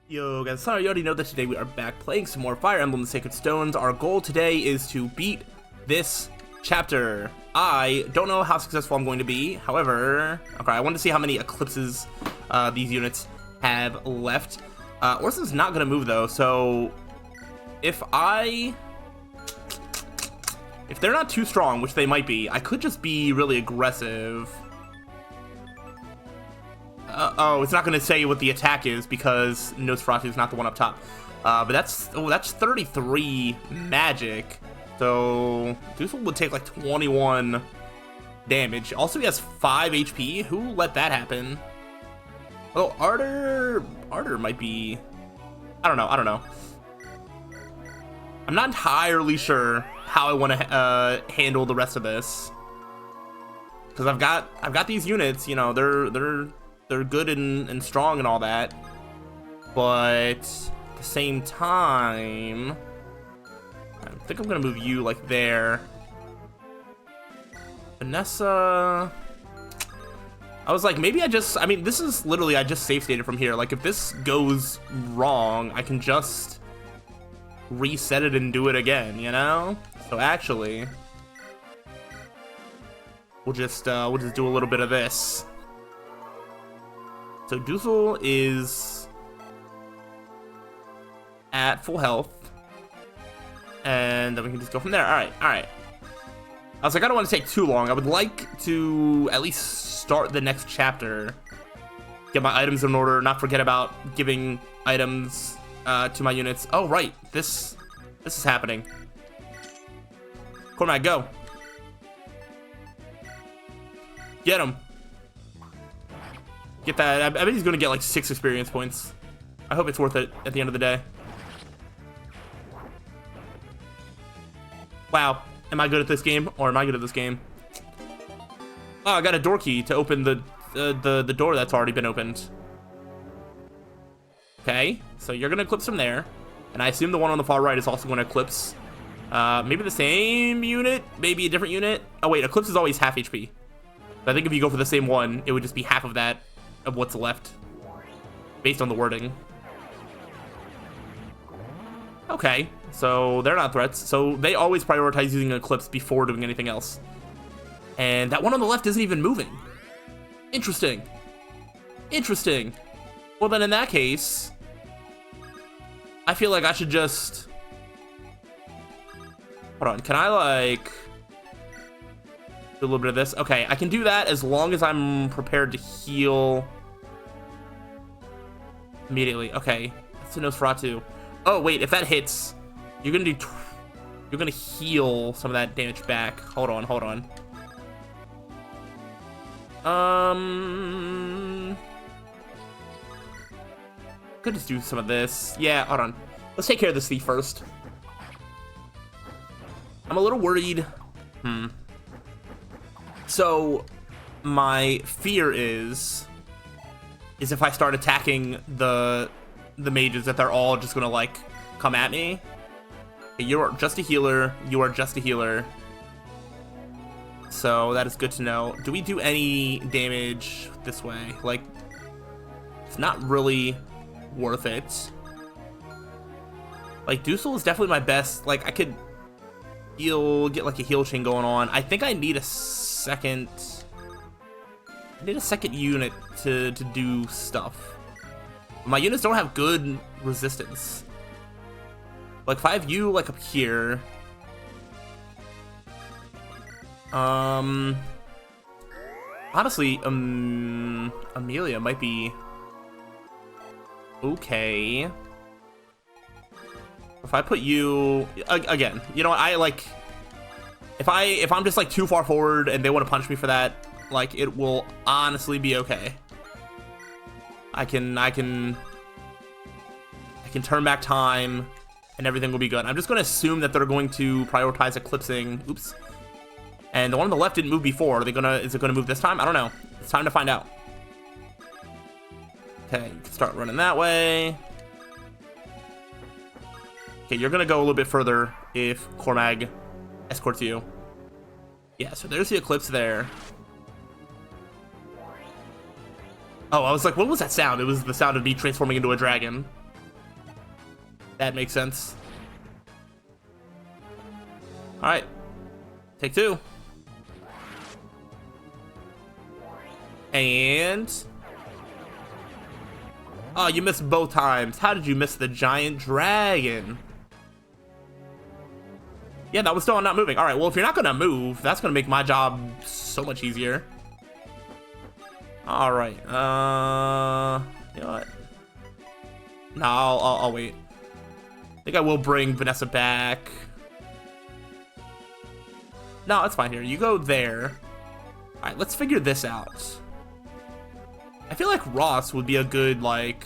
Yo guys, sorry, you already know that today we are back playing some more Fire Emblem: The Sacred Stones. Our goal today is to beat this chapter. I don't know how successful I'm going to be, however, okay, I want to see how many eclipses these units have left. Orsa's not going to move though, so if they're not too strong, which they might be, I could just be really aggressive. Oh, it's not going to say what the attack is because Nosferatu is not the one up top. But that's 33 magic. So Dusel would take like 21 damage. Also, he has 5 HP. Who let that happen? Oh, Arter might be. I don't know. I'm not entirely sure how I want to handle the rest of this because I've got these units. You know, they're good and strong and all that, but at the same time, I think I'm gonna move you like there. Vanessa, I was like, maybe I mean, this is literally, I just save stated from here. Like, if this goes wrong, I can just reset it and do it again, you know? So actually, we'll just do a little bit of this. So Dusel is at full health, and then we can just go from there. All right. I was like, I don't want to take too long. I would like to at least start the next chapter, get my items in order, not forget about giving items to my units. Oh, right, this is happening. Cormac, go. Get him. Get that. I bet he's going to get like 6 experience points. I hope it's worth it at the end of the day. Wow. Am I good at this game? Or am I good at this game? Oh, I got a door key to open the door that's already been opened. Okay. So you're going to eclipse from there. And I assume the one on the far right is also going to eclipse. Maybe the same unit? Maybe a different unit? Oh, wait. Eclipse is always half HP. I think if you go for the same one, it would just be half of that. Of what's left based on the wording. Okay, so they're not threats, so they always prioritize using Eclipse before doing anything else. And that one on the left isn't even moving. Interesting. Well, then in that case, I feel like I should just hold on. Can I like do a little bit of this? Okay, I can do that as long as I'm prepared to heal immediately. Okay, that's a Nosferatu. Oh wait, if that hits, you're gonna heal some of that damage back. Hold on. Could just do some of this. Yeah, hold on. Let's take care of this thief first. I'm a little worried. So my fear is if I start attacking the mages that they're all just gonna like come at me. Okay, you're just a healer. You are just a healer. So that is good to know. Do we do any damage this way? Like, it's not really worth it. Like, Dusel is definitely my best. Like, I could get like a heal chain going on. I think I need a second unit to do stuff. My units don't have good resistance. Like, if I have you like up here, honestly, Amelia might be okay. If I put you again, you know what, I like, if I'm just like too far forward and they want to punch me for that, like, it will honestly be okay. I can turn back time and everything will be good. I'm just going to assume that they're going to prioritize eclipsing. Oops. And the one on the left didn't move before. Is it gonna move this time? I don't know. It's time to find out. Okay, you can start running that way. Okay, you're gonna go a little bit further if Cormag escorts you. Yeah, so there's the eclipse there. Oh, I was like, what was that sound? It was the sound of me transforming into a dragon. That makes sense. All right, take 2. And oh, you missed both times. How did you miss the giant dragon? Yeah, that was still not moving. All right, well, if you're not gonna move, that's gonna make my job so much easier. All right, you know what? No, I'll wait. I think I will bring Vanessa back. No, it's fine here. You go there. All right, let's figure this out. I feel like Ross would be a good, like,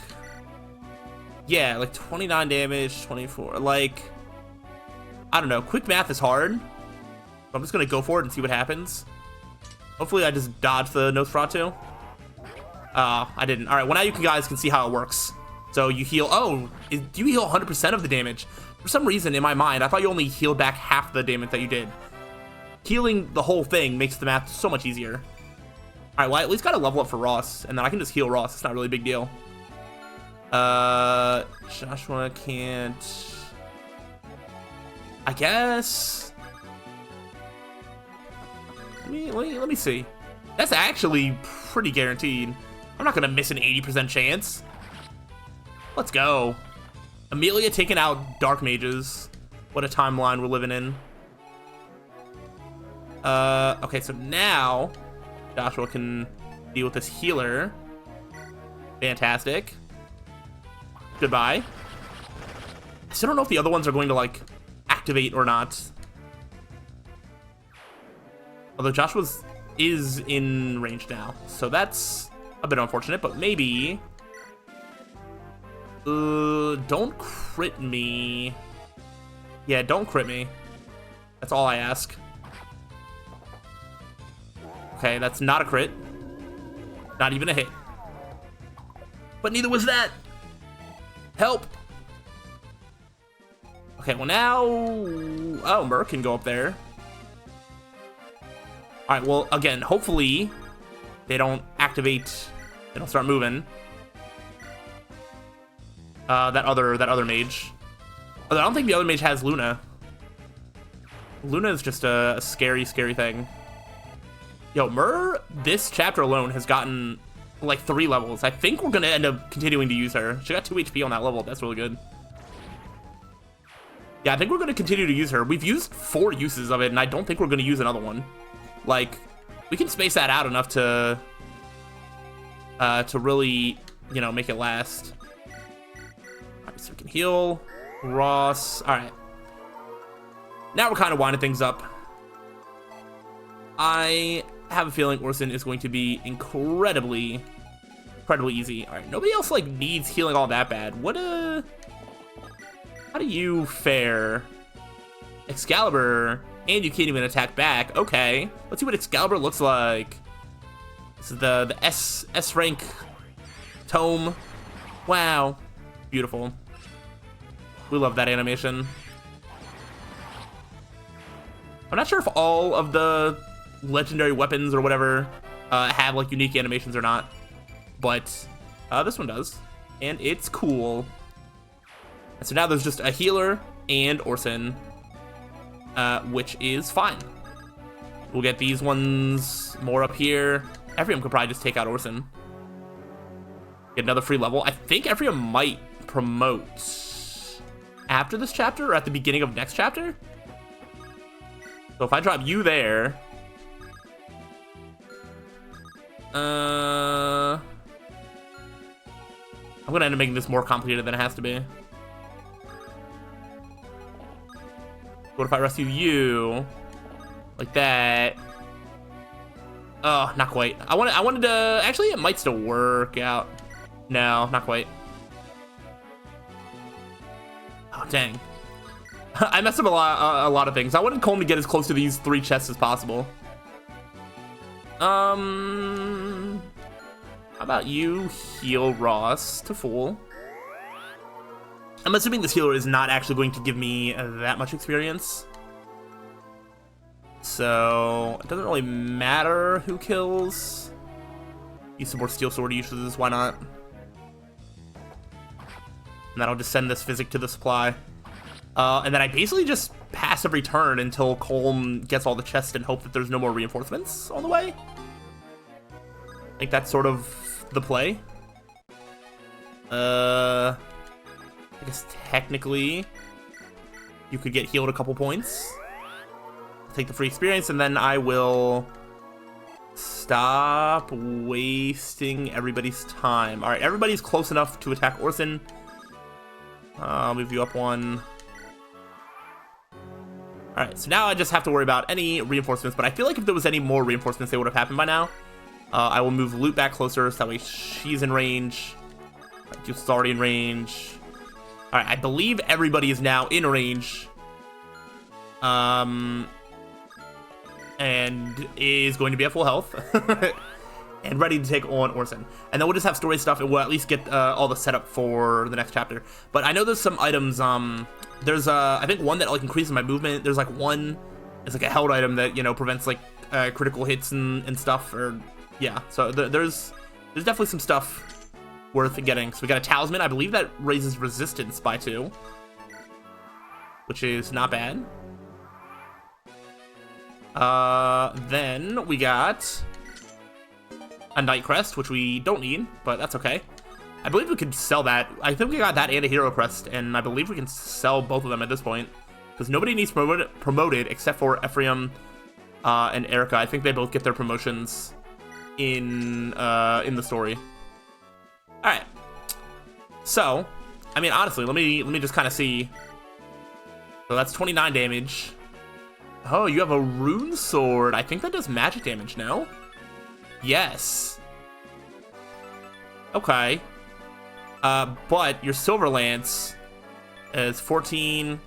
yeah, like 29 damage, 24, like, I don't know. Quick math is hard. I'm just gonna go for it and see what happens. Hopefully I just dodged the Nosferatu. I didn't. All right, well, now you guys can see how it works. So you heal, do you heal 100% of the damage? For some reason, in my mind, I thought you only healed back half the damage that you did. Healing the whole thing makes the math so much easier. All right, well, I at least got to level up for Ross, and then I can just heal Ross. It's not really a big deal. Joshua can't... I guess... Let me see. That's actually pretty guaranteed. I'm not going to miss an 80% chance. Let's go. Amelia taking out Dark Mages. What a timeline we're living in. Okay, so now Joshua can deal with this healer. Fantastic. Goodbye. I still don't know if the other ones are going to, like, activate or not. Although Joshua's is in range now, so that's a bit unfortunate, but maybe... don't crit me. Yeah, don't crit me. That's all I ask. Okay, that's not a crit. Not even a hit. But neither was that. Help. Okay, well now... Oh, Merc can go up there. Alright, well, again, hopefully they don't activate... They don't start moving. That other mage. Although I don't think the other mage has Luna. Luna is just a scary, scary thing. Yo, Myr, this chapter alone has gotten like 3 levels. I think we're gonna end up continuing to use her. She got 2 HP on that level. That's really good. Yeah, I think we're gonna continue to use her. We've used 4 uses of it, and I don't think we're gonna use another one. Like, we can space that out enough to really, you know, make it last. Alright, so we can heal Ross. Alright. Now we're kind of winding things up. I have a feeling Orson is going to be incredibly easy. All right, nobody else like needs healing all that bad. How do you fare? Excalibur, and you can't even attack back. Okay, let's see what Excalibur looks like. This is the S rank tome. Wow, beautiful. We love that animation. I'm not sure if all of the legendary weapons or whatever have like unique animations or not, but this one does, and it's cool. And so now there's just a healer and Orson, which is fine. We'll get these ones more up here. Ephraim could probably just take out Orson. Get another free level. I think Ephraim might promote after this chapter or at the beginning of next chapter. So if I drop you there, I'm gonna end up making this more complicated than it has to be. What if I rescue you like that? Oh, not quite. I wanted to. Actually, it might still work out. No, not quite. Oh, dang. I messed up a lot of things. I wanted Colm to get as close to these 3 chests as possible. How about you heal Ross to full? I'm assuming this healer is not actually going to give me that much experience. So, it doesn't really matter who kills. Use some more steel sword uses, why not? And then I'll just send this physic to the supply. And then I basically just pass every turn until Colm gets all the chests and hope that there's no more reinforcements on the way. I think that's sort of the play. I guess technically you could get healed a couple points. Take the free experience, and then I will stop wasting everybody's time. All right, everybody's close enough to attack Orson. I'll move you up one. All right, so now I just have to worry about any reinforcements, but I feel like if there was any more reinforcements, they would have happened by now. I will move Loot back closer, so that way she's in range. Juice already in range. All right, I believe everybody is now in range. And is going to be at full health. And ready to take on Orson. And then we'll just have story stuff, and we'll at least get all the setup for the next chapter. But I know there's some items, there's I think one that like increases my movement. There's like one, it's like a held item that, you know, prevents like critical hits and stuff, or yeah. So there's definitely some stuff worth getting. So we got a talisman, I believe that raises resistance by 2, which is not bad. Then we got a Night Crest, which we don't need, but that's okay. I believe we could sell that. I think we got that and a Hero Crest, and I believe we can sell both of them at this point, because nobody needs promoted except for Ephraim and Eirika. I think they both get their promotions in the story. All right. So, I mean, honestly, let me just kind of see. So that's 29 damage. Oh, you have a rune sword. I think that does magic damage, no? Yes. Okay. But your silver lance is 14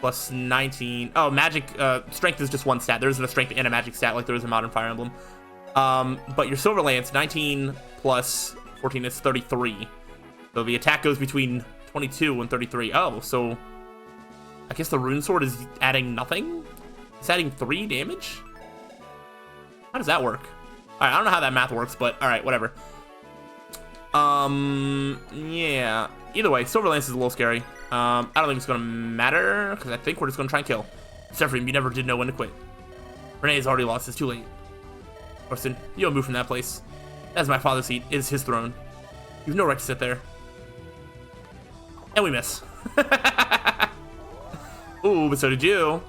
plus 19. Oh, magic, strength is just one stat. There isn't a strength and a magic stat like there is in Modern Fire Emblem. But your silver lance, 19 plus 14 is 33. So the attack goes between 22 and 33. Oh, so I guess the rune sword is adding nothing? It's adding 3 damage? How does that work? Alright, I don't know how that math works, but alright, whatever. Yeah. Either way, Silver Lance is a little scary. I don't think it's gonna matter, because I think we're just gonna try and kill. Ephraim, you never did know when to quit. Renee's already lost, it's too late. Rausten, you don't move from that place. That's my father's seat, it is his throne. You have no right to sit there. And we miss. Ooh, but so did you.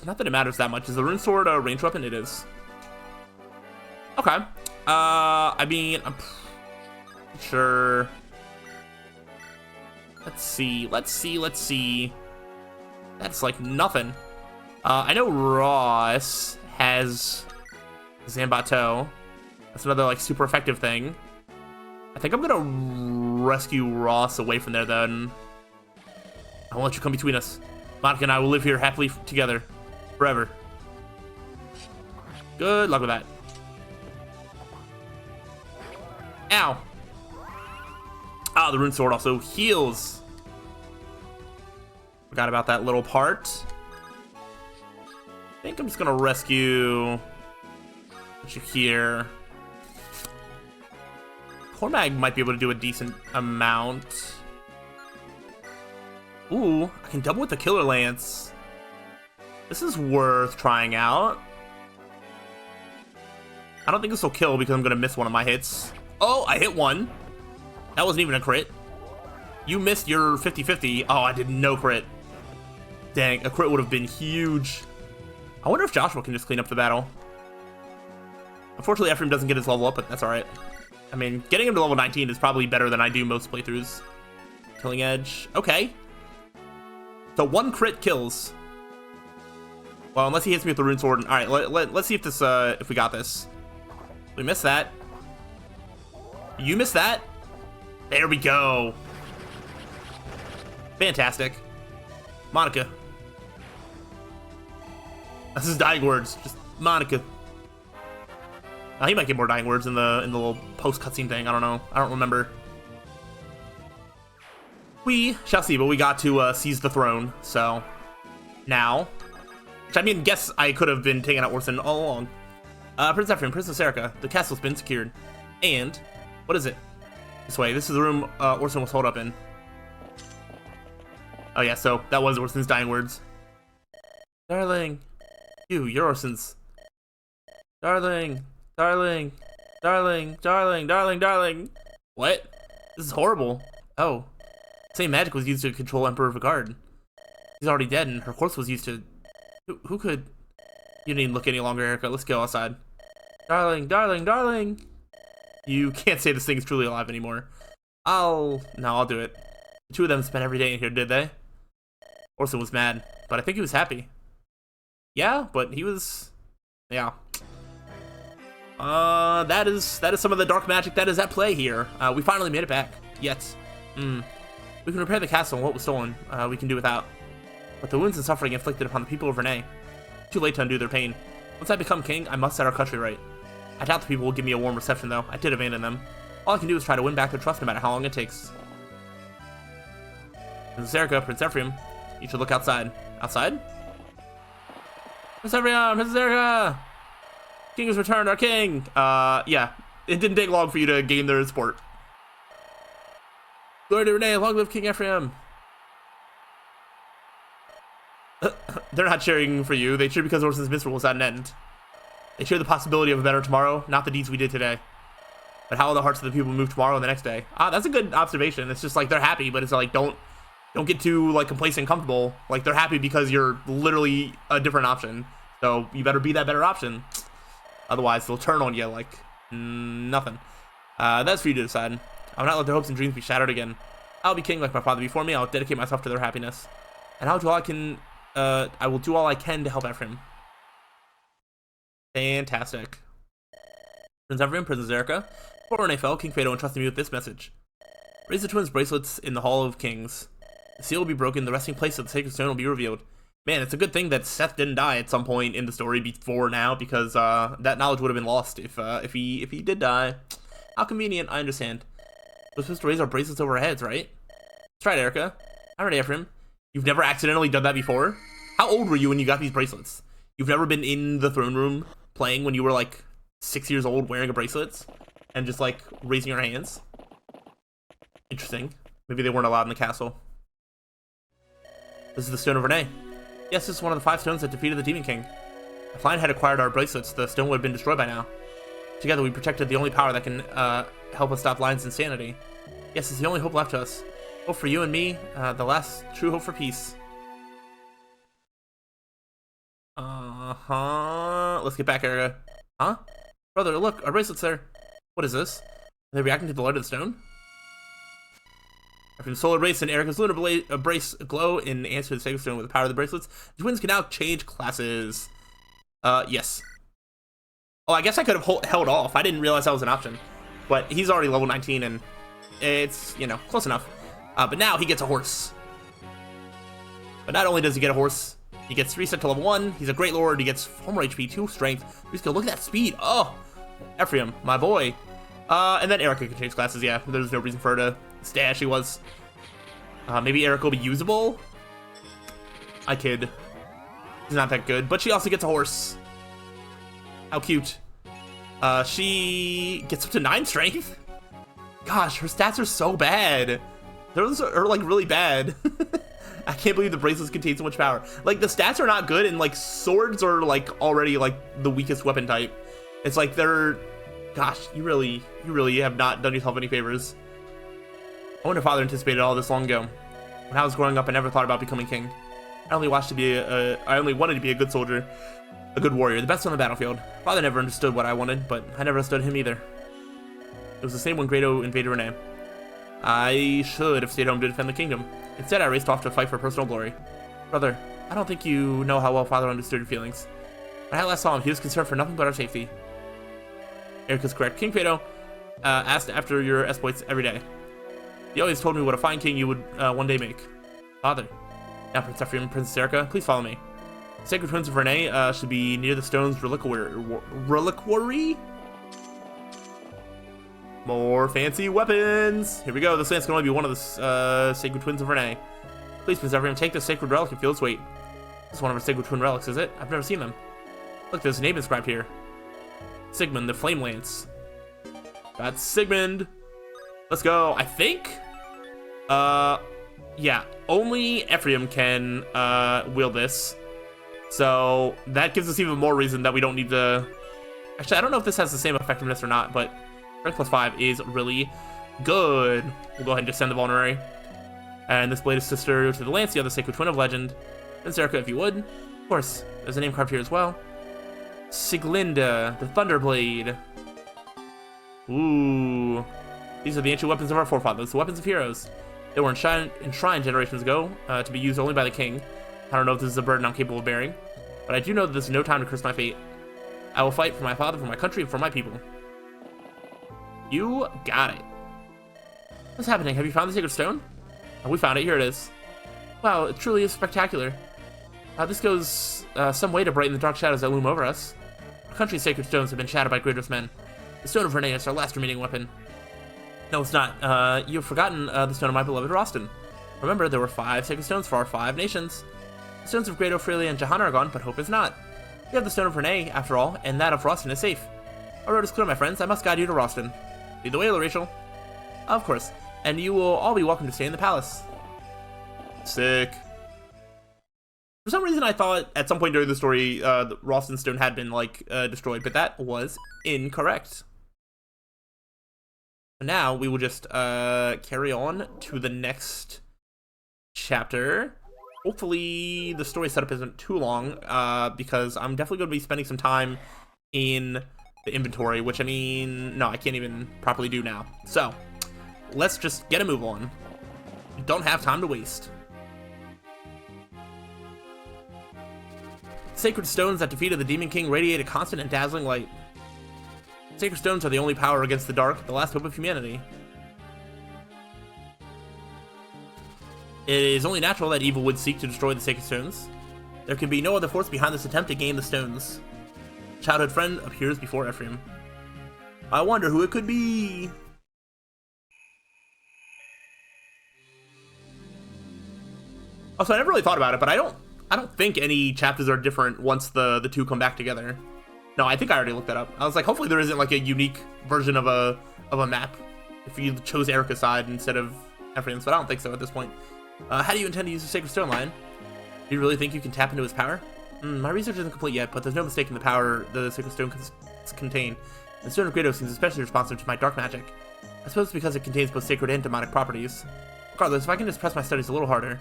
Not that it matters that much. Is the rune sword a ranged weapon? It is. Okay. I mean, I'm sure. Let's see. That's like nothing. I know Ross has Zambato. That's another like super effective thing. I think I'm gonna rescue Ross away from there then. I won't let you come between us. Monica and I will live here happily together. Forever. Good luck with that. Ow. Ah, the rune sword also heals. Forgot about that little part. I think I'm just gonna rescue you here. Cormag might be able to do a decent amount. Ooh, I can double with the Killer Lance. This is worth trying out. I don't think this will kill because I'm gonna miss one of my hits. Oh, I hit one. That wasn't even a crit. You missed your 50-50. Oh, I did no crit. Dang, a crit would have been huge. I wonder if Joshua can just clean up the battle. Unfortunately, Ephraim doesn't get his level up, but that's alright. I mean, getting him to level 19 is probably better than I do most playthroughs. Killing Edge. Okay. So 1 crit kills. Well, unless he hits me with the rune sword. Alright, let's see if this, if we got this. We missed that. You missed that. There we go. Fantastic. Monica. This is dying words. Just Monica. He might get more dying words in the little post cutscene thing. I don't know. I don't remember. We shall see, but we got to seize the throne. So now, which I mean, guess I could have been taking out Orson all along. Prince Ephraim, Princess Eirika, the castle's been secured. And what is it? This way. This is the room Orson was holed up in. Oh yeah, so that was Orson's dying words. Darling. You're Orson's. Darling. Darling. Darling. Darling. Darling. Darling. What? This is horrible. Oh. Same magic was used to control Emperor Vigard. He's already dead, and her corpse was used to... Who could... You don't need to look any longer, Eirika. Let's go outside. Darling, darling, darling. You can't say this thing is truly alive anymore. No, I'll do it. The two of them spent every day in here, did they? Orson was mad, but I think he was happy. Yeah, but he was... Yeah. That is some of the dark magic that is at play here. We finally made it back. Yet. We can repair the castle and what was stolen, we can do without. But the wounds and suffering inflicted upon the people of Rennes. Too late to undo their pain. Once I become king, I must set our country right. I doubt the people will give me a warm reception, though. I did abandon them. All I can do is try to win back their trust no matter how long it takes. Princess Eirika, Prince Ephraim, you should look outside. Outside? Princess Ephraim, Princess Eirika! King has returned, our king! Yeah. It didn't take long for you to gain their support. Glory to Rennes, long live King Ephraim! They're not cheering for you. They cheer because Orson's misrule is at an end. They cheer the possibility of a better tomorrow, not the deeds we did today. But how will the hearts of the people move tomorrow and the next day? That's a good observation. It's just like they're happy, but it's like don't get too like complacent and comfortable. Like they're happy because you're literally a different option. So you better be that better option. Otherwise they'll turn on you like nothing. That's for you to decide. I will not let their hopes and dreams be shattered again. I'll be king like my father before me. I'll dedicate myself to their happiness. And I'll do all I can. I will do all I can to help Ephraim. Fantastic. Prince Ephraim, Princess Eirika. Before Rennes fell, King Phaedo entrusted me with this message. Raise the twins' bracelets in the Hall of Kings. The seal will be broken, the resting place of the Sacred Stone will be revealed. Man, it's a good thing that Seth didn't die at some point in the story before now, because that knowledge would have been lost if he did die. How convenient, I understand. We're supposed to raise our bracelets over our heads, right? That's right, Eirika. All right, Ephraim. You've never accidentally done that before? How old were you when you got these bracelets? You've never been in the throne room playing when you were like 6 years old wearing a bracelet and just like raising your hands? Interesting. Maybe they weren't allowed in the castle. This is the Stone of Rennes. Yes, this is one of the 5 stones that defeated the Demon King. If Lion had acquired our bracelets, the stone would have been destroyed by now. Together we protected the only power that can help us stop Lion's insanity. Yes, it's the only hope left to us. Hope for you and me, the last true hope for peace. Let's get back, Eirika. Huh? Brother, look, our bracelet's there. What is this? Are they reacting to the light of the stone? Ephraim's solar race and Eirika's lunar brace glow in answer to the sacred stone with the power of the bracelets. The twins can now change classes. Yes. Oh, I guess I could have held off. I didn't realize that was an option. But he's already level 19 and it's, you know, close enough. But now he gets a horse. But not only does he get a horse, he gets reset to level 1. He's a great lord. He gets 4 more HP, 2 strength. 3 skill. Look at that speed. Oh, Ephraim, my boy. And then Eirika can change classes. Yeah, there's no reason for her to stay as she was. Maybe Eirika will be usable. I kid. She's not that good, but she also gets a horse. How cute. She gets up to 9 strength. Gosh, her stats are so bad. Those are like really bad. I can't believe the bracelets contain so much power. Like the stats are not good, and like swords are like already like the weakest weapon type. It's like they're, gosh, you really have not done yourself any favors. I wonder if Father anticipated all this long ago. When I was growing up, I never thought about becoming king. I only wanted to be a good soldier, a good warrior, the best on the battlefield. Father never understood what I wanted, but I never understood him either. It was the same when Grado invaded Rennes. I should have stayed home to defend the kingdom. Instead, I raced off to fight for personal glory. Brother, I don't think you know how well Father understood your feelings. When I last saw him, he was concerned for nothing but our safety. Eirika's correct. King Phaedo asked after your exploits every day. He always told me what a fine king you would one day make. Father. Now, Prince Ephraim and Princess Eirika, please follow me. Sacred Twins of Rennes should be near the stone's reliquary? More fancy weapons! Here we go, this lance can only be one of the Sacred Twins of Rennes. Please, Prince Ephraim, take this sacred relic and feel its weight. This is one of our Sacred Twin relics, is it? I've never seen them. Look, there's a name inscribed here. Sigmund, the Flame Lance. That's Sigmund! Let's go. I think, yeah, only Ephraim can wield this. So that gives us even more reason that we don't need to... Actually, I don't know if this has the same effectiveness or not, but strength plus 5 is really good. We'll go ahead and just send the vulnerary. And this blade is sister to the Lancia, the sacred twin of legend. And Zerka, if you would. Of course, there's a name carved here as well. Siglinda, the Thunderblade. Ooh. These are the ancient weapons of our forefathers, the weapons of heroes. They were enshrined generations ago, to be used only by the king. I don't know if this is a burden I'm capable of bearing, but I do know that there's no time to curse my fate. I will fight for my father, for my country, and for my people. You got it. What's happening? Have you found the sacred stone? Oh, we found it. Here it is. Wow, it truly is spectacular. This goes some way to brighten the dark shadows that loom over us. Our country's sacred stones have been shattered by Graidos men. The stone of Renee is our last remaining weapon. No, it's not. You've forgotten the stone of my beloved Rausten. Remember, there were 5 sacred stones for our 5 nations. The stones of Grado, Freelia, and Jahan are gone, but hope is not. You have the stone of Renee, after all, and that of Rausten is safe. Our road is clear, my friends. I must guide you to Rausten. Lead the way, Rachel. Of course. And you will all be welcome to stay in the palace. Sick. For some reason, I thought at some point during the story, the Rausten stone had been, like, destroyed, but that was incorrect. Now, we will just carry on to the next chapter. Hopefully, the story setup isn't too long, because I'm definitely going to be spending some time in the inventory, which, I mean, no, I can't even properly do now. So, let's just get a move on. Don't have time to waste. Sacred stones that defeated the Demon King radiate a constant and dazzling light. Sacred stones are the only power against the dark, the last hope of humanity. It is only natural that evil would seek to destroy the sacred stones. There can be no other force behind this attempt to gain the stones. Childhood friend appears before Ephraim. I wonder who it could be. Also, I never really thought about it, but I don't think any chapters are different once the two come back together. No, I think I already looked that up. I was like, hopefully there isn't like a unique version of a map if you chose Eirika's side instead of Ephraim's, but I don't think so at this point. How do you intend to use the Sacred Stone Lion? Do you really think you can tap into his power? My research isn't complete yet, but there's no mistake in the power the Sacred Stone contain. The Stone of Grado seems especially responsive to my dark magic. I suppose it's because it contains both sacred and demonic properties. Regardless, if I can just press my studies a little harder,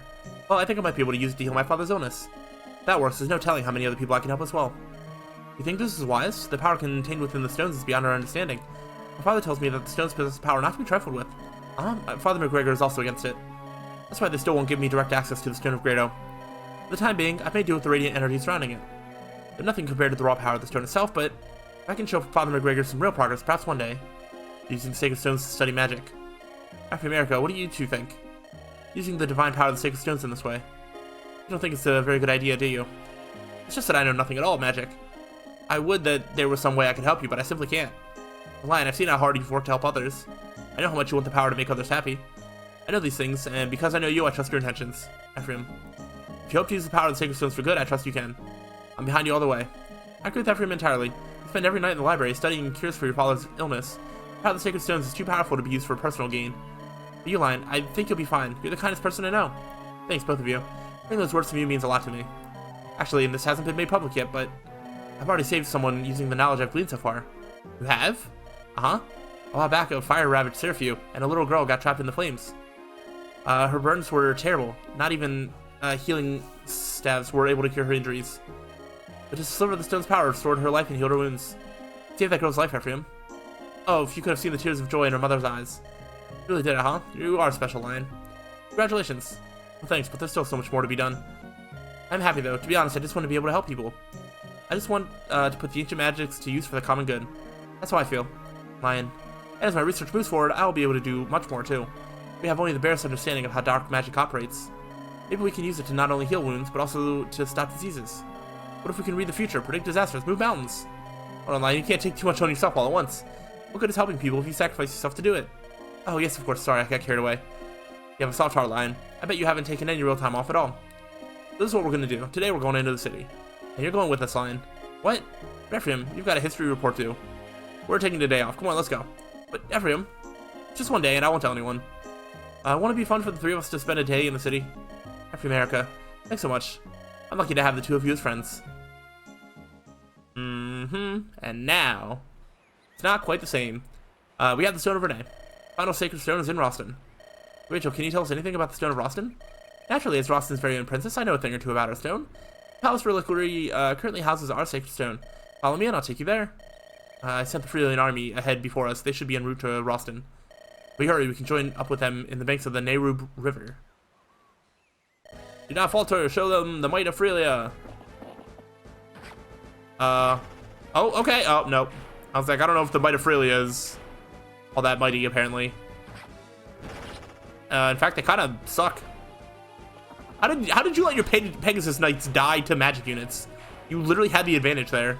well, I think I might be able to use it to heal my father's illness. If that works, there's no telling how many other people I can help as well. You think this is wise? The power contained within the stones is beyond our understanding. My father tells me that the stones possess power not to be trifled with. Father McGregor is also against it. That's why they still won't give me direct access to the Stone of Grado. For the time being, I've made do with the radiant energy surrounding it. They're nothing compared to the raw power of the stone itself, but if I can show Father McGregor some real progress, perhaps one day, using the sacred stones to study magic. Ephraim and Eirika, what do you two think? Using the divine power of the sacred stones in this way. You don't think it's a very good idea, do you? It's just that I know nothing at all of magic. I would that there was some way I could help you, but I simply can't. Lion, I've seen how hard you've worked to help others. I know how much you want the power to make others happy. I know these things, and because I know you, I trust your intentions. Ephraim. If you hope to use the power of the sacred stones for good, I trust you can. I'm behind you all the way. I agree with Ephraim entirely. You spend every night in the library studying cures for your father's illness. The power of the sacred stones is too powerful to be used for personal gain. But you, Lion, I think you'll be fine. You're the kindest person I know. Thanks, both of you. Hearing those words from you means a lot to me. Actually, and this hasn't been made public yet, but I've already saved someone using the knowledge I've gleaned so far. You have? Uh-huh. A while back, a fire ravaged Seraphiu, and a little girl got trapped in the flames. Her burns were terrible. Not even healing staves were able to cure her injuries. But just a sliver of the stone's power restored her life and healed her wounds. Save that girl's life, Ephraim. Oh, if you could have seen the tears of joy in her mother's eyes. You really did it, huh? You are a special, Lion. Congratulations. Well, thanks, but there's still so much more to be done. I'm happy, though. To be honest, I just want to be able to help people. I just want to put the ancient magics to use for the common good. That's how I feel. Lion. And as my research moves forward, I will be able to do much more, too. We have only the barest understanding of how dark magic operates. Maybe we can use it to not only heal wounds, but also to stop diseases. What if we can read the future, predict disasters, move mountains? Hold on, Lion, you can't take too much on yourself all at once. What good is helping people if you sacrifice yourself to do it? Oh, yes, of course, sorry, I got carried away. You have a soft heart, Lion. I bet you haven't taken any real time off at all. This is what we're going to do. Today we're going into the city. And you're going with us, Lion. What? Ephraim, you've got a history report due. We're taking the day off. Come on, let's go. But, Ephraim, Just one day, and I won't tell anyone. I want to be fun for the three of us to spend a day in the city. Ephraim and Eirika, thanks so much. I'm lucky to have the two of you as friends. And now, it's not quite the same. We have the Stone of Renee. Final sacred stone is in Rausten. Rachel, can you tell us anything about the Stone of Rausten? Naturally, as Rausten's very own princess, I know a thing or two about our stone. The palace reliquary currently houses our sacred stone. Follow me and I'll take you there. I sent the Freelian army ahead before us. They should be en route to Rausten. We hurry, we can join up with them in the banks of the Nerub River. Do not falter, show them the might of Freelia. Oh, okay. Oh, no. I was like, I don't know if the might of Freelia is all that mighty, apparently. In fact, they kind of suck. How did you let your Pegasus Knights die to magic units? You literally had the advantage there.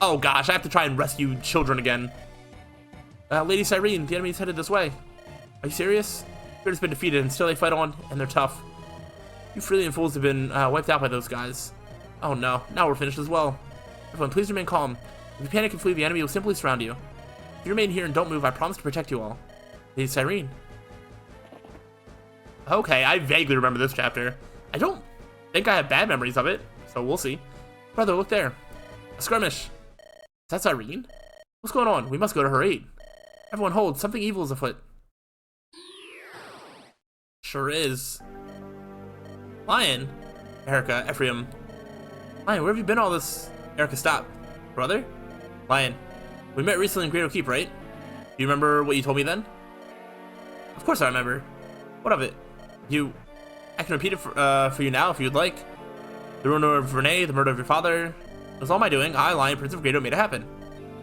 Oh gosh, I have to try and rescue children again. Lady Cyrene, the enemy's headed this way. Are you serious? Spirit's been defeated and still they fight on, and they're tough. You Freelian fools have been wiped out by those guys. Oh no, now we're finished as well. Everyone, please remain calm. If you panic and flee, the enemy will simply surround you. If you remain here and don't move, I promise to protect you all. Lady Cyrene. Okay, I vaguely remember this chapter. I don't think I have bad memories of it, so we'll see. Brother, look there. A skirmish. Is that Cyrene? What's going on? We must go to her aid. Everyone hold, something evil is afoot. Sure is. Lion. Eirika, Ephraim. Lion, where have you been all this? Eirika, stop. Brother? Lion. We met recently in Great Keep, right? Do you remember what you told me then? Of course I remember. What of it? I can repeat it for you now if you'd like. The ruin of Renee, the murder of your father. It was all my doing. I, Lion, Prince of Great made it happen.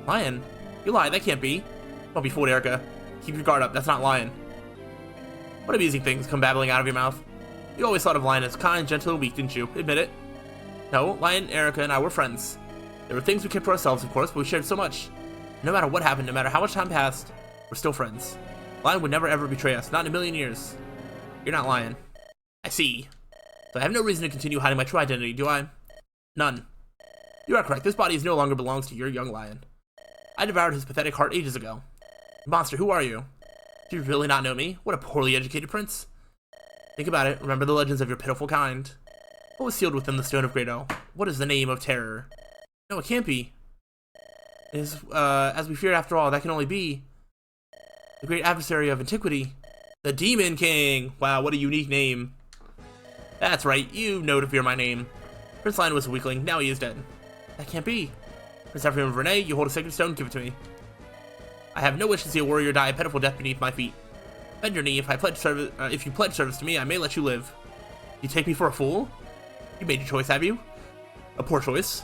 Lion? You lie, that can't be. Don't be fooled, Eirika. Keep your guard up, that's not Lion. What amusing things come babbling out of your mouth. You always thought of Lion as kind, gentle, and weak, didn't you? Admit it. No, Lion, Eirika, and I were friends. There were things we kept to ourselves, of course, but we shared so much. No matter what happened, no matter how much time passed, we're still friends. Lion would never ever betray us, not in a million years. You're not Lion. I see. So I have no reason to continue hiding my true identity, do I? None. You are correct, this body no longer belongs to your young Lion. I devoured his pathetic heart ages ago. Monster, who are you? Do you really not know me? What a poorly educated prince. Think about it, remember the legends of your pitiful kind. What was sealed within the Stone of Greato? What is the name of terror? No, it can't be. It is, as we feared after all, that can only be the great adversary of antiquity, the Demon King. Wow, what a unique name. That's right, you know to fear my name. Prince Lion was a weakling, now he is dead. That can't be. Prince Ephraim of Renee, you hold a sacred stone, give it to me. I have no wish to see a warrior die a pitiful death beneath my feet. Bend your knee, if you pledge service to me, I may let you live. You take me for a fool? You made your choice, have you? A poor choice.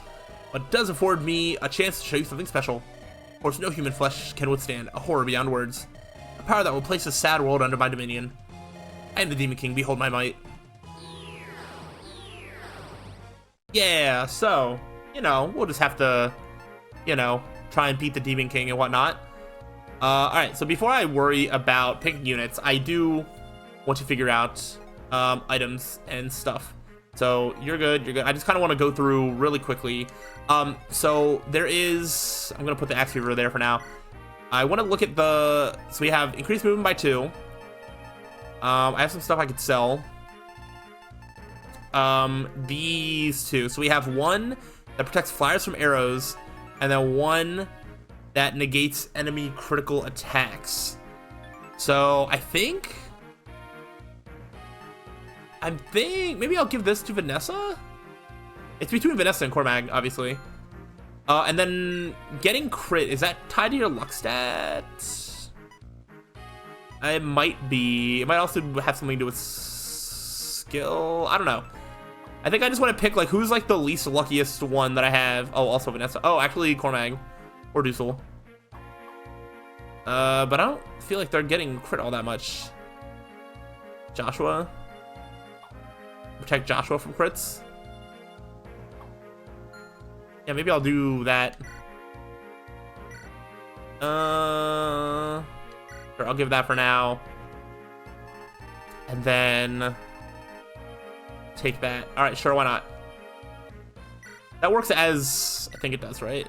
But it does afford me a chance to show you something special. Of course, no human flesh can withstand a horror beyond words. A power that will place this sad world under my dominion. I am the Demon King, behold my might. Yeah, so, you know, we'll just have to, you know, try and beat the Demon King and whatnot. Alright, so before I worry about picking units, I do want to figure out items and stuff. So you're good, you're good. I just kind of want to go through really quickly. So there is, I'm going to put the Axe Weaver there for now. I want to look at the, so we have increased movement by 2. I have some stuff I could sell. These 2. So we have one that protects flyers from arrows, and then one that negates enemy critical attacks. So I think maybe I'll give this to Vanessa. It's between Vanessa and Cormag, obviously. And then getting crit, is that tied to your luck stat? It might be. It might also have something to do with skill. I don't know. I think I just want to pick like who's like the least luckiest one that I have. Oh, also Vanessa. Oh, actually Cormag or Dusel. But I don't feel like they're getting crit all that much. Joshua. Protect Joshua from crits. Yeah, maybe I'll do that. Sure, I'll give that for now. And then take that. Alright, sure, why not? That works as I think it does, right?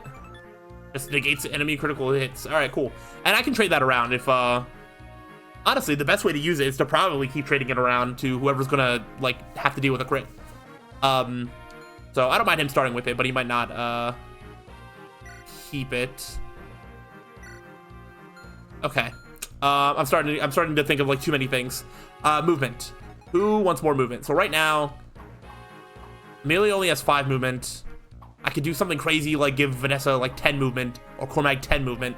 Just negates enemy critical hits. All right, cool. And I can trade that around if, honestly, the best way to use it is to probably keep trading it around to whoever's gonna, like, have to deal with a crit. So I don't mind him starting with it, but he might not, keep it. Okay. I'm starting to think of, like, too many things. Movement. Who wants more movement? So right now, Amelia only has 5 movement. I could do something crazy like give Vanessa like 10 movement or Cormac 10 movement.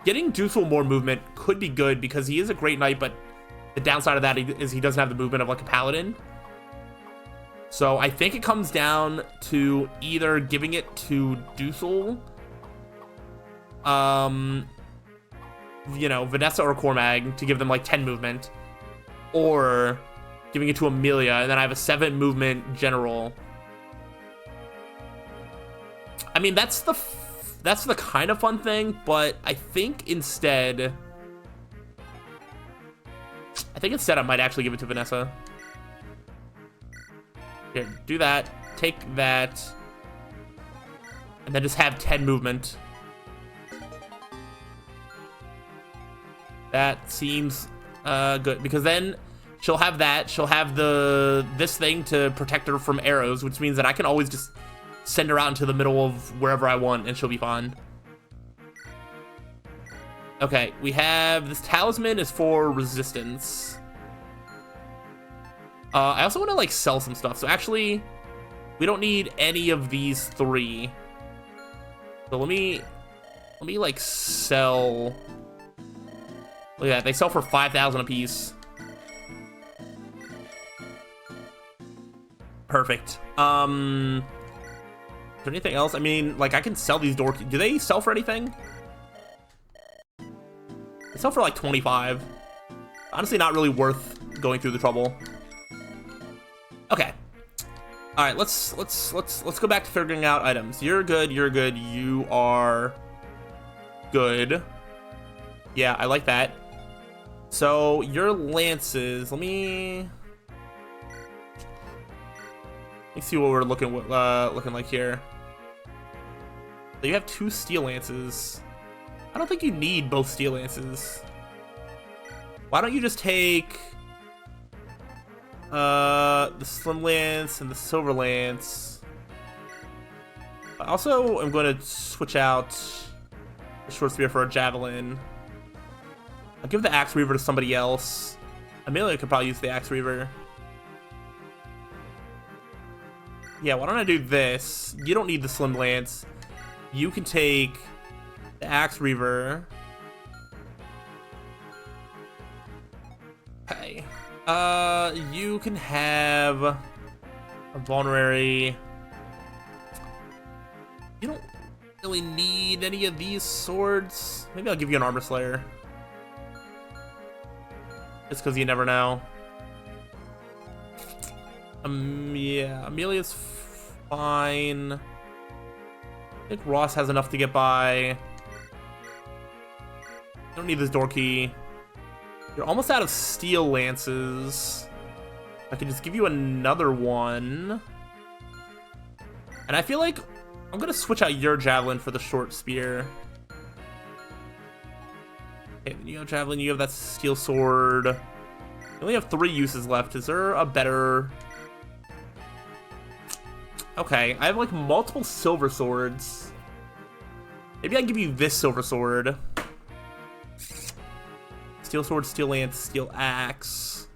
Getting Dusel more movement could be good because he is a great knight, but the downside of that is he doesn't have the movement of like a paladin. So I think it comes down to either giving it to Dusel, you know, Vanessa or Cormag to give them like 10 movement, or giving it to Amelia, and then I have a 7 movement general. I mean, that's the kind of fun thing, but I think instead I might actually give it to Vanessa. Here, do that, take that, and then just have 10 movement. That seems good, because then she'll have that. She'll have this thing to protect her from arrows, which means that I can always just send her out into the middle of wherever I want, and she'll be fine. Okay, we have this talisman is for resistance. I also want to like sell some stuff. So actually, we don't need any of these 3. So let me like sell. Look at that, they sell for 5,000 a piece. Perfect. Is there anything else? I mean, like, I can sell these door keys. Do they sell for anything? They sell for like 25. Honestly, not really worth going through the trouble. Okay. All right, let's go back to figuring out items. You're good. You're good. You are good. Yeah, I like that. So your lances. Let me see what we're looking like here. So you have 2 steel lances. I don't think you need both steel lances. Why don't you just take the slim lance and the silver lance? I also am going to switch out the short spear for a javelin. I'll give the axe reaver to somebody else. Amelia could probably use the axe reaver. Yeah, why don't I do this? You don't need the slim lance. You can take the axe reaver. Okay. You can have a vulnerary. You don't really need any of these swords. Maybe I'll give you an armor slayer. Just because you never know. Yeah, Amelia's fine. I think Ross has enough to get by. You don't need this door key. You're almost out of steel lances. I could just give you another one. And I feel like I'm gonna switch out your javelin for the short spear. Okay, then you have javelin, you have that steel sword. You only have 3 uses left. Is there a better... Okay, I have like multiple silver swords. Maybe I give you this silver sword. Steel sword, steel lance, steel axe.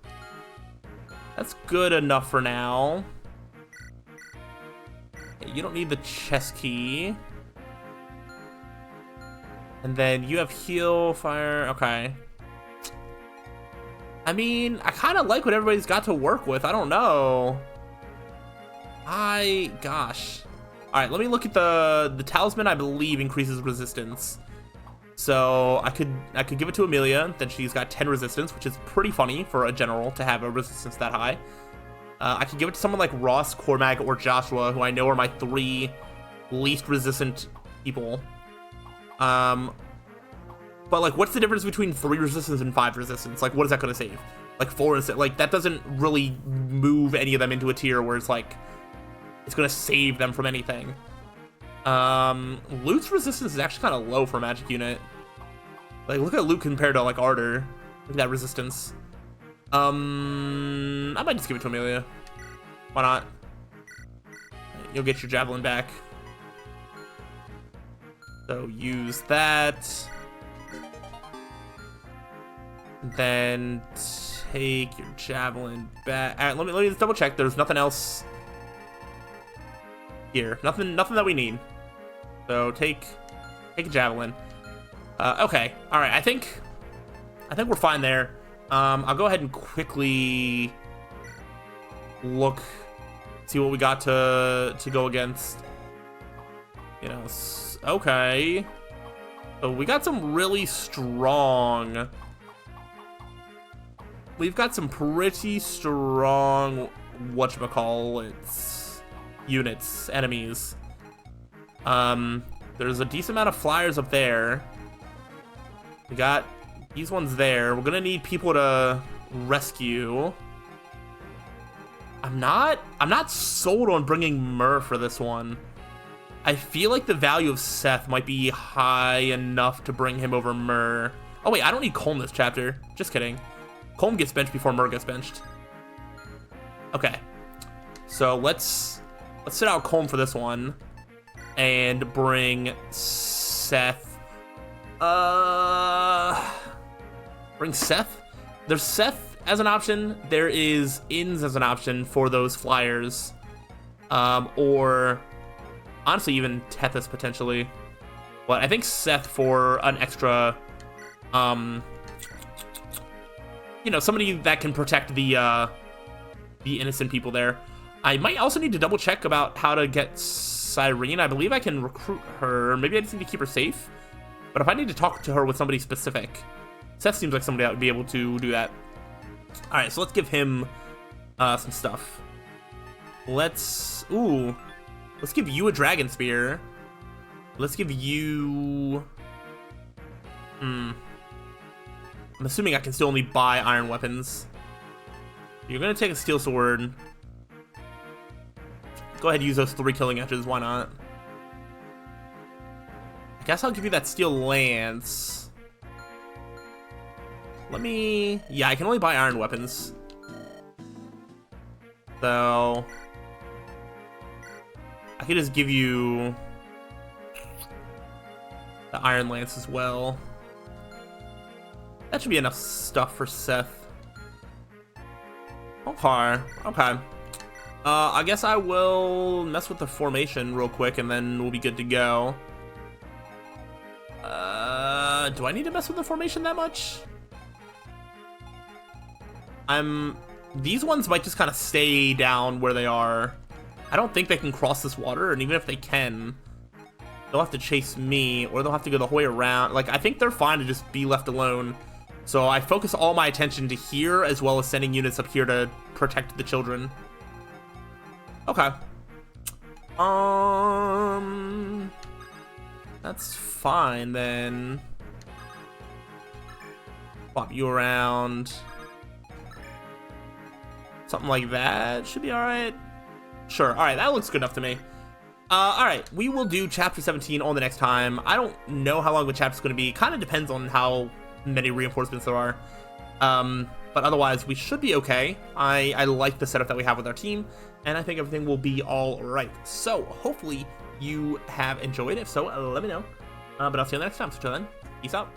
That's good enough for now. Okay, you don't need the chest key. And then you have heal, fire, okay. I mean, I kind of like what everybody's got to work with. I don't know. Gosh. All right, let me look at the talisman. I believe increases resistance. So I could give it to Amelia. Then she's got 10 resistance, which is pretty funny for a general to have a resistance that high. I could give it to someone like Ross, Cormac, or Joshua, who I know are my 3 least resistant people. But like, what's the difference between 3 resistance and 5 resistance? Like, what is that gonna save? Like 4 instead? Like, that doesn't really move any of them into a tier where it's like it's gonna save them from anything. Loot's resistance is actually kind of low for a magic unit. Like, look at loot compared to, like, Ardor. Look at that resistance. I might just give it to Amelia. Why not? You'll get your javelin back. So use that. Then take your javelin back. Let me just double check. There's nothing else here. Nothing that we need. So take a javelin. Okay. All right. I think we're fine there. I'll go ahead and quickly look, see what we got to go against. You know. Okay. So we got some really strong. We've got some pretty strong whatchamacallits units, enemies. There's a decent amount of flyers up there. We got these ones there. We're gonna need people to rescue. I'm not sold on bringing Myrrh for this one. I feel like the value of Seth might be high enough to bring him over Myrrh. Oh wait, I don't need Colm this chapter. Just kidding. Colm gets benched before Myrrh gets benched. Okay. So let's sit out Colm for this one. And bring Seth. Bring Seth? There's Seth as an option. There is Inns as an option for those flyers. Or honestly, even Tethys potentially. But I think Seth for an extra, you know, somebody that can protect the innocent people there. I might also need to double check about how to get Cyrene. I believe I can recruit her. Maybe I just need to keep her safe. But if I need to talk to her with somebody specific, Seth seems like somebody that would be able to do that. All right, so let's give him some stuff. Let's give you a dragon spear. Let's give you. I'm assuming I can still only buy iron weapons. You're gonna take a steel sword. Go ahead and use those 3 killing edges, why not? I guess I'll give you that steel lance. Yeah, I can only buy iron weapons. So I could just give you the iron lance as well. That should be enough stuff for Seth. Okay. I guess I will mess with the formation real quick and then we'll be good to go. Do I need to mess with the formation that much? These ones might just kind of stay down where they are. I don't think they can cross this water, and even if they can, they'll have to chase me, or they'll have to go the whole way around. Like, I think they're fine to just be left alone. So I focus all my attention to here, as well as sending units up here to protect the children. Okay. That's fine, then. Swap you around. Something like that should be alright. Sure, alright, that looks good enough to me. Alright, we will do chapter 17 on the next time. I don't know how long the chapter's going to be. Kind of depends on how many reinforcements there are. But otherwise, we should be okay. I like the setup that we have with our team, and I think everything will be all right. So, hopefully, you have enjoyed. If so, let me know. But I'll see you next time. So, till then, peace out.